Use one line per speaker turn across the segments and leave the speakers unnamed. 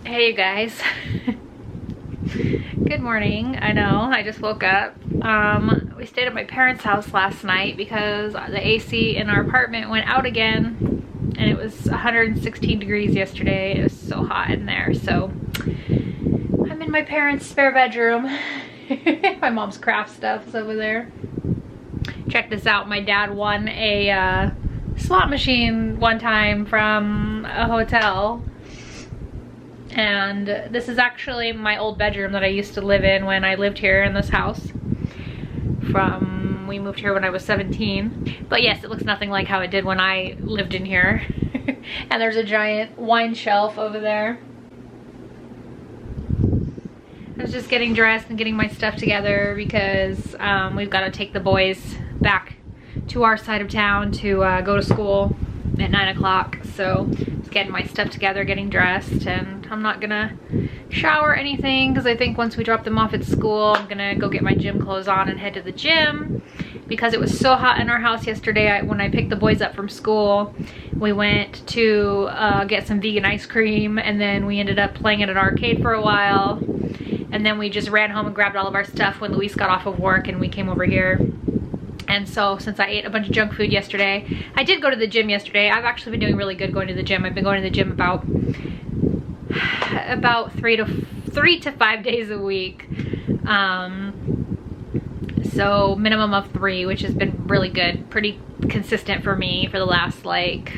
Hey you guys. Good morning. I know, I just woke up. We stayed at my parents' house last night because the AC in our apartment went out again, and it was 116 degrees yesterday. It was so hot in there, so I'm in my parents' spare bedroom. My mom's craft stuff is over there. Check this out, my dad won a slot machine one time from a hotel. And this is actually my old bedroom that I used to live in when I lived here in this house. We moved here when I was 17. But yes, it looks nothing like how it did when I lived in here. And there's a giant wine shelf over there. I was just getting dressed and getting my stuff together because we've got to take the boys back to our side of town to go to school at 9 o'clock. So just getting my stuff together, getting dressed, and I'm not gonna shower or anything because I think once we drop them off at school, I'm gonna go get my gym clothes on and head to the gym because it was so hot in our house yesterday. When I picked the boys up from school, we went to get some vegan ice cream, and then we ended up playing at an arcade for a while, and then we just ran home and grabbed all of our stuff when Luis got off of work and we came over here. And so since I ate a bunch of junk food yesterday, I did go to the gym yesterday. I've actually been doing really good going to the gym. I've been going to the gym about 3 to 5 days a week. So minimum of 3, which has been really good. Pretty consistent for me for the last, like,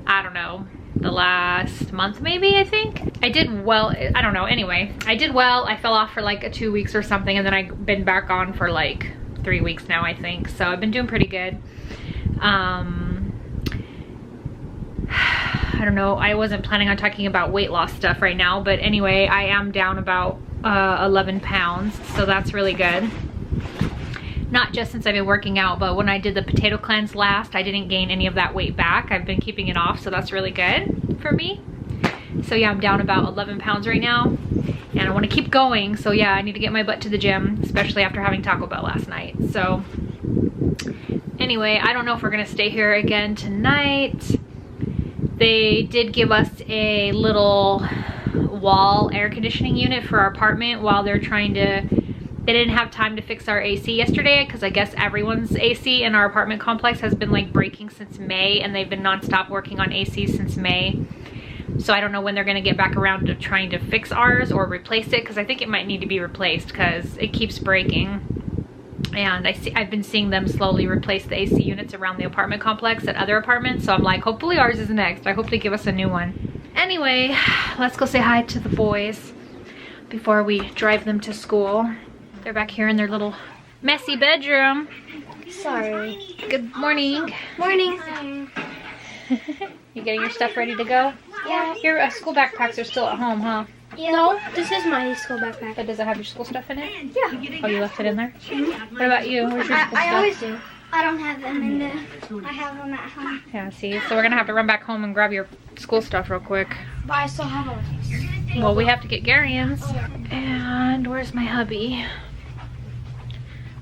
I don't know, the last month maybe, I think. I did well, I don't know, anyway. I did well. I fell off for like 2 weeks or something, and then I've been back on for like 3 weeks now, I think. So I've been doing pretty good. I don't know, I wasn't planning on talking about weight loss stuff right now, but anyway, I am down about 11 pounds, so that's really good. Not just since I've been working out, but when I did the potato cleanse last, I didn't gain any of that weight back. I've been keeping it off, so that's really good for me. So yeah, I'm down about 11 pounds right now, and I want to keep going. So yeah, I need to get my butt to the gym, especially after having Taco Bell last night. So anyway, I don't know if we're gonna stay here again tonight. They did give us a little wall air conditioning unit for our apartment while they're trying to, they didn't have time to fix our AC yesterday because I guess everyone's AC in our apartment complex has been like breaking since May, and they've been nonstop working on AC since May. So I don't know when they're gonna get back around to trying to fix ours or replace it, because I think it might need to be replaced because it keeps breaking. And I've been seeing them slowly replace the AC units around the apartment complex at other apartments. So I'm like, hopefully ours is next. I hope they give us a new one. Anyway, let's go say hi to the boys before we drive them to school. They're back here in their little messy bedroom.
Sorry.
Good morning.
Morning.
You getting your stuff ready to go?
Yeah.
Your school backpacks are still at home, huh?
Yeah. No, this is my school backpack.
But does it have your school stuff in it?
Yeah.
Oh, you left it in there? Mm-hmm. What about you? Where's your school stuff?
I always do. I don't have them in there. I have them at home.
Yeah, see? So we're gonna have to run back home and grab your school stuff real quick.
But I still have all of these.
Well, we have to get Gary's. And where's my hubby?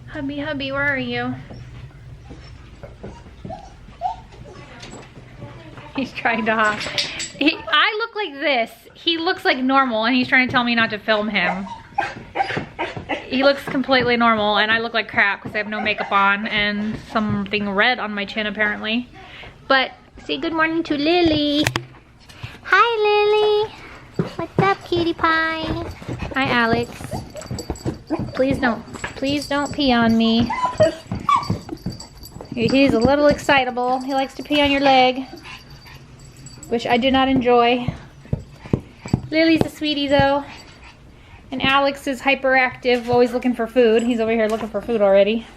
Hubby, where are you? He's trying to hop. I look like this. He looks like normal, and he's trying to tell me not to film him. He looks completely normal, and I look like crap because I have no makeup on and something red on my chin apparently. But say good morning to Lily. Hi, Lily. What's up, cutie pie? Hi, Alex. Please don't pee on me. He's a little excitable. He likes to pee on your leg, which I do not enjoy. Lily's a sweetie though. And Alex is hyperactive, always looking for food. He's over here looking for food already.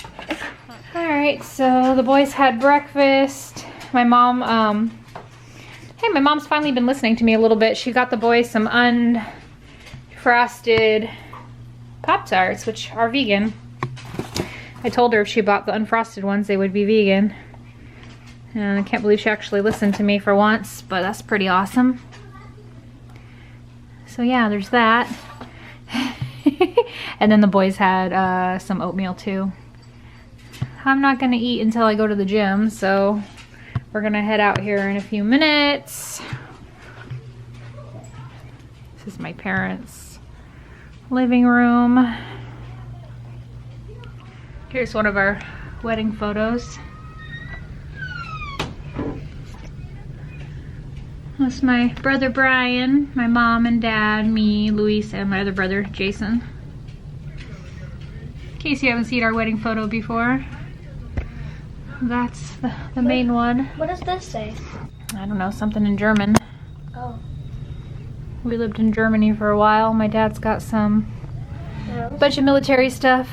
Alright, so the boys had breakfast. My mom, my mom's finally been listening to me a little bit. She got the boys some unfrosted Pop-Tarts, which are vegan. I told her if she bought the unfrosted ones, they would be vegan. And I can't believe she actually listened to me for once, but that's pretty awesome. So yeah, there's that. And then the boys had some oatmeal too. I'm not gonna eat until I go to the gym, so we're gonna head out here in a few minutes. This is my parents' living room. Here's one of our wedding photos. That's my brother Brian, my mom and dad, me, Luis, and my other brother Jason. In case you haven't seen our wedding photo before, that's the main one.
What does this say?
I don't know, something in German.
Oh.
We lived in Germany for a while. My dad's got some bunch of military stuff.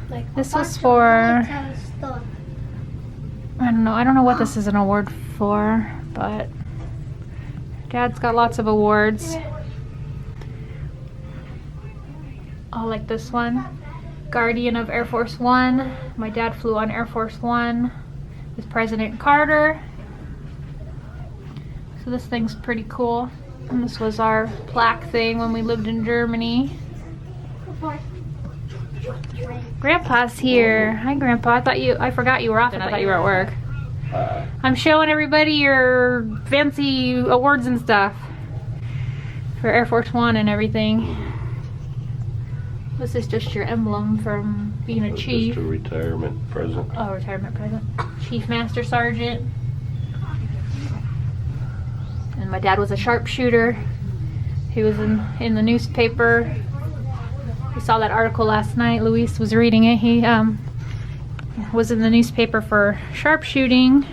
Like
This was for, I don't know what this is an award for, but Dad's got lots of awards. Oh, like this one. Guardian of Air Force One. My dad flew on Air Force One with President Carter. So this thing's pretty cool. And this was our plaque thing when we lived in Germany. Grandpa's here. Hi, Grandpa. I forgot you were off and I thought you were at work. I'm showing everybody your fancy awards and stuff for Air Force One and everything. This is just your emblem from being a chief.
Just a retirement present.
Oh, retirement present. Chief Master Sergeant. And my dad was a sharpshooter. He was in the newspaper. We saw that article last night. Luis was reading it. He was in the newspaper for sharpshooting.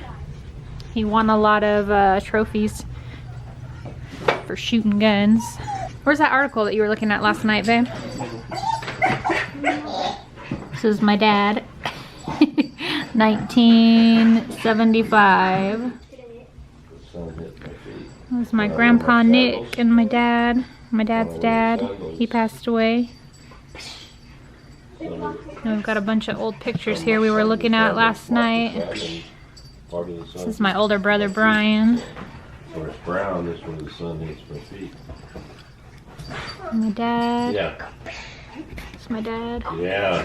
He won a lot of trophies for shooting guns. Where's that article that you were looking at last night, babe? This is my dad. 1975. This is my grandpa Nick and my dad. My dad's dad. He passed away. And we've got a bunch of old pictures here we were looking at last night. This is my older brother Brian.
Where it's brown, this one the sun hits my feet.
And my dad.
Yeah.
It's my dad.
Yeah.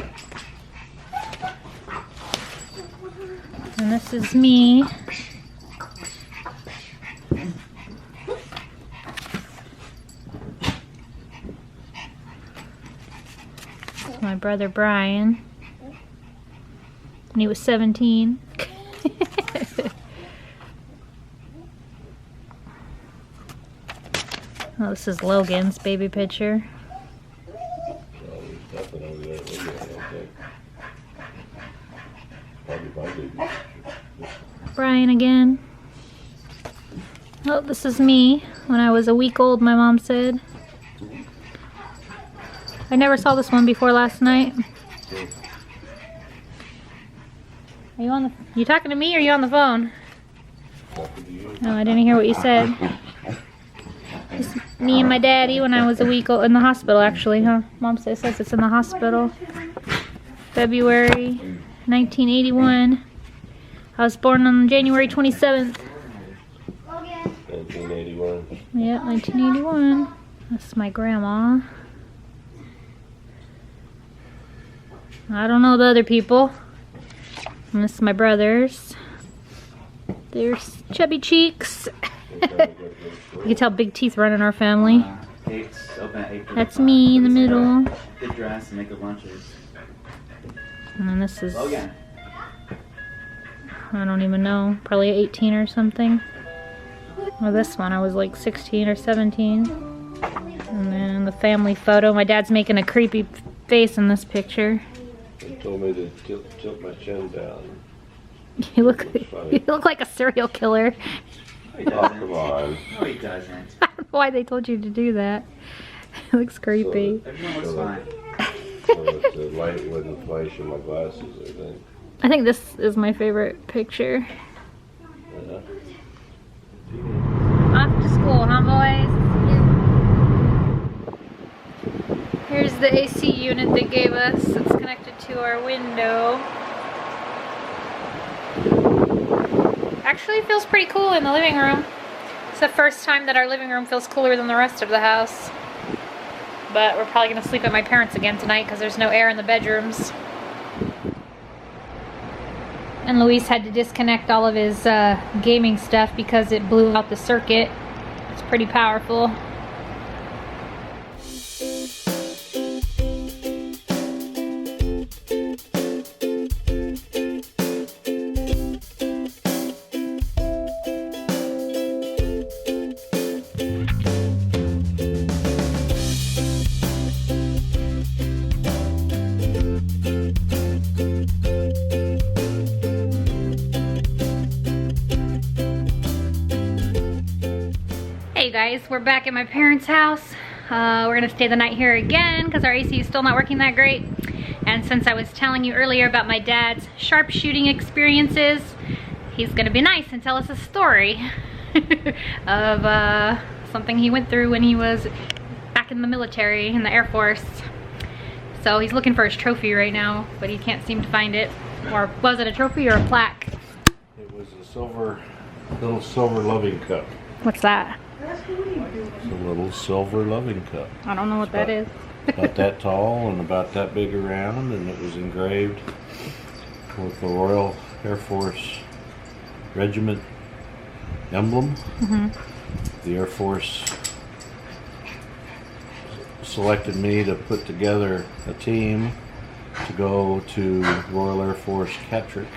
And this is me. It's my brother Brian. And he was 17. Oh, this is Logan's baby picture. Brian again. Oh, this is me when I was a week old, my mom said. I never saw this one before last night. Are you talking to me or are you on the phone? No, I didn't hear what you said. It's me and my daddy when I was a week old in the hospital, actually, huh? Mom says it's in the hospital. February 1981. I was born on January 27th.
1981.
Yeah, 1981. That's my grandma. I don't know the other people. And this is my brothers. There's chubby cheeks. You can tell big teeth run in our family. That's me in the middle.
Get dressed and make the lunches.
And then this is, I don't even know, probably 18 or something. Well, this one I was like 16 or 17. And then the family photo. My dad's making a creepy face in this picture.
They told me to tilt my chin down.
You look like a serial killer.
Oh, come on.
No, he doesn't.
I don't know why they told you to do that. It looks creepy.
Everyone looks fine.
So that the light wouldn't flash in my glasses, I think.
I think this is my favorite picture.
Yeah.
Off to school, huh, boys? Here's the AC unit they gave us. It's connected to our window. Actually, it feels pretty cool in the living room. It's the first time that our living room feels cooler than the rest of the house. But we're probably going to sleep at my parents' again tonight because there's no air in the bedrooms. And Luis had to disconnect all of his gaming stuff because it blew out the circuit. It's pretty powerful. guys, we're back at my parents' house. We're gonna stay the night here again because our AC is still not working that great. And since I was telling you earlier about my dad's sharpshooting experiences, he's gonna be nice and tell us a story of something he went through when he was back in the military, in the Air Force. So he's looking for his trophy right now, but he can't seem to find it. Or was it a trophy or a plaque?
It was a little silver loving cup.
What's that?
It's a little silver loving cup.
I don't know what that is.
About that tall and about that big around, and it was engraved with the Royal Air Force Regiment emblem. The Air Force selected me to put together a team to go to Royal Air Force Cauldrick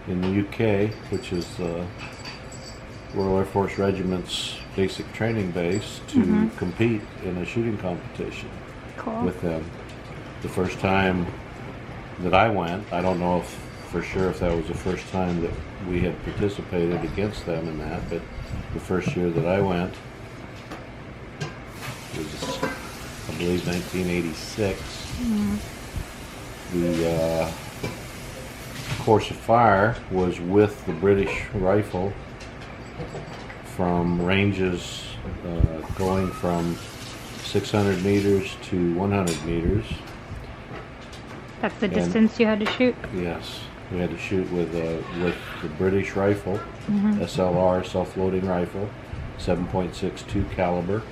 in the UK, which is Royal Air Force Regiment's basic training base, to compete in a shooting competition with them. The first time that I went, I don't know if for sure if that was the first time that we had participated against them in that, but the first year that I went was, I believe, 1986. The course of fire was with the British rifle from ranges going from 600 meters to 100 meters.
That's the distance you had to shoot?
Yes, we had to shoot with the British rifle, SLR, self-loading rifle, 7.62 caliber.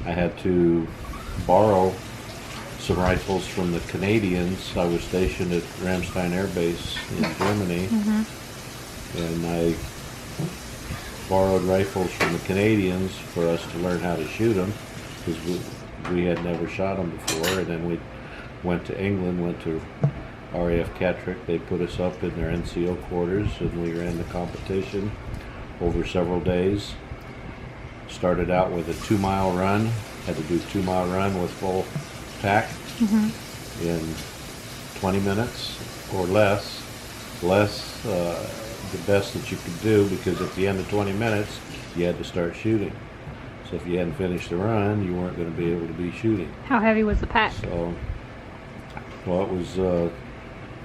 I had to borrow some rifles from the Canadians. I was stationed at Ramstein Air Base in Germany, and I borrowed rifles from the Canadians for us to learn how to shoot them, because we had never shot them before. And then we went to England, went to RAF Cauldrick. They put us up in their NCO quarters, and we ran the competition over several days. Started out with a 2-mile run. Had to do a 2-mile run with full pack in 20 minutes or less. The best that you could do, because at the end of 20 minutes you had to start shooting. So if you hadn't finished the run, you weren't going to be able to be shooting.
How heavy was the pack?
So, well, it was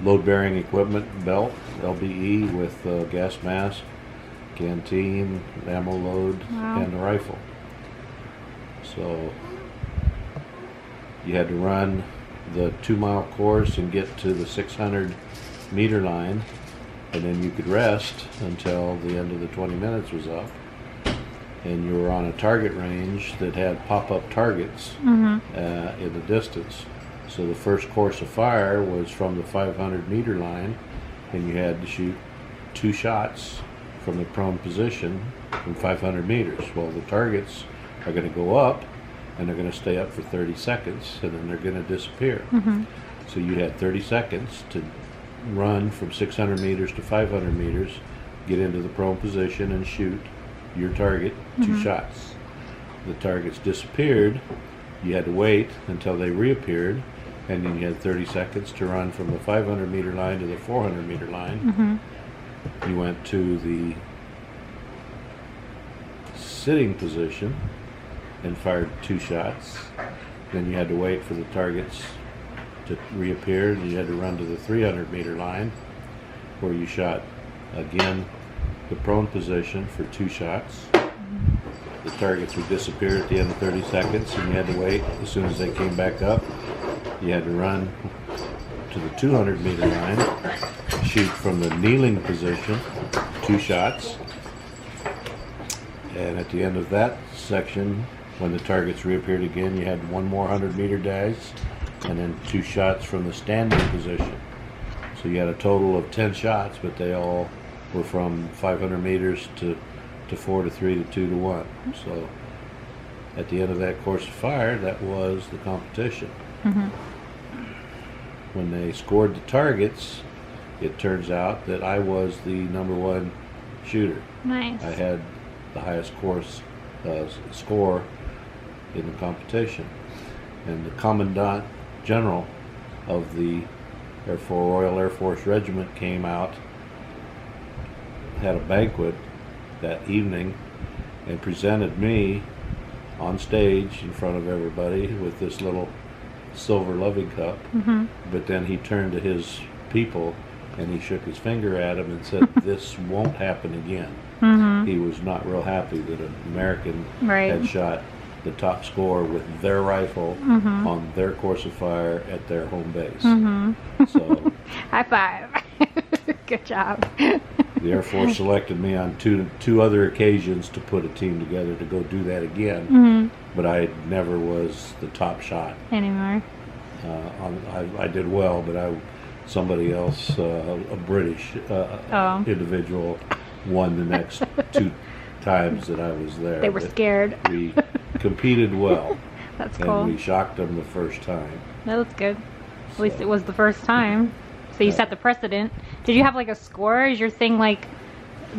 load-bearing equipment belt, LBE, with gas mask, canteen, ammo load, and a rifle. So you had to run the 2-mile course and get to the 600-meter line, and then you could rest until the end of the 20 minutes was up. And you were on a target range that had pop-up targets in the distance. So the first course of fire was from the 500-meter line, and you had to shoot 2 shots from the prone position from 500 meters. Well, the targets are going to go up, and they're going to stay up for 30 seconds, and then they're going to disappear. So you had 30 seconds to run from 600 meters to 500 meters, get into the prone position, and shoot your target 2 shots. The targets disappeared. You had to wait until they reappeared, and then you had 30 seconds to run from the 500-meter line to the 400-meter line. You went to the sitting position and fired 2 shots. Then you had to wait for the targets to reappear, and you had to run to the 300-meter line, where you shot again the prone position for 2 shots. The targets would disappear at the end of 30 seconds, and you had to wait. As soon as they came back up, you had to run to the 200-meter line, shoot from the kneeling position, 2 shots. And at the end of that section, when the targets reappeared again, you had 1 more 100-meter dash, and then 2 shots from the standing position. So you had a total of 10 shots, but they all were from 500 meters to 4 to 3 to 2 to 1. So at the end of that course of fire, that was the competition. When they scored the targets, it turns out that I was the #1 shooter.
Nice.
I had the highest course score in the competition. And the Commandant General of the Royal Air Force Regiment came out, had a banquet that evening, and presented me on stage in front of everybody with this little silver loving cup. But then he turned to his people and he shook his finger at him and said, "This won't happen again." He was not real happy that an American had shot the top score with their rifle on their course of fire at their home base. So,
high five. Good job.
the Air Force selected me on two other occasions to put a team together to go do that again. But I never was the top shot
Anymore.
I did well, but somebody else, a British individual, won the next 2 times that I was there.
They were scared.
We competed well.
That's cool.
And we shocked them the first time.
That was good. At least it was the first time. So you set the precedent. Did you have like a score? Is your thing like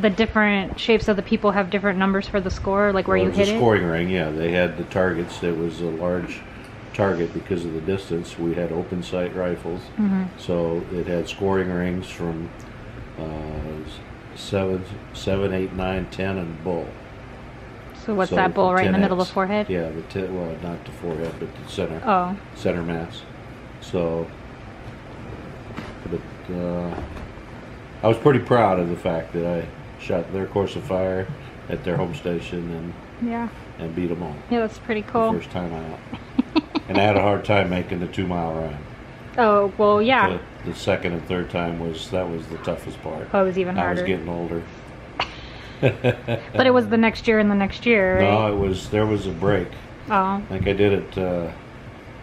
the different shapes of the people have different numbers for the score, like where you hit it?
It was a scoring ring, yeah. They had the targets. It was a large target because of the distance. We had open sight rifles. So it had scoring rings from 7, 8, 9, 10, and bull.
So what's that bull right in the middle of the forehead?
Yeah, well, not the forehead, but the center. Center mass. So, but I was pretty proud of the fact that I shot their course of fire at their home station and beat them all.
Yeah, that's pretty cool.
The first time out. And I had a hard time making the 2-mile run.
Oh, well, yeah.
The second and third time was the toughest part.
Oh, it was even harder.
I was getting older.
But it was the next year and the next year, right?
No, there was a break.
Oh.
I think I did it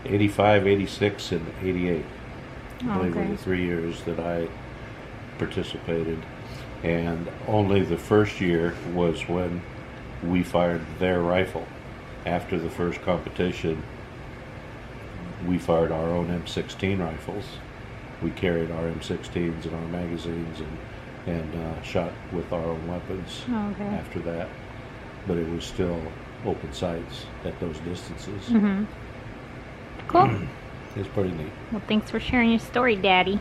85, 86, and 88. I believe were the 3 years that I participated. And only the first year was when we fired their rifle. After the first competition, we fired our own M16 rifles. We carried our M16s and our magazines and shot with our own weapons after that. But it was still open sights at those distances.
Cool.
It's pretty neat.
Well, thanks for sharing your story, Daddy.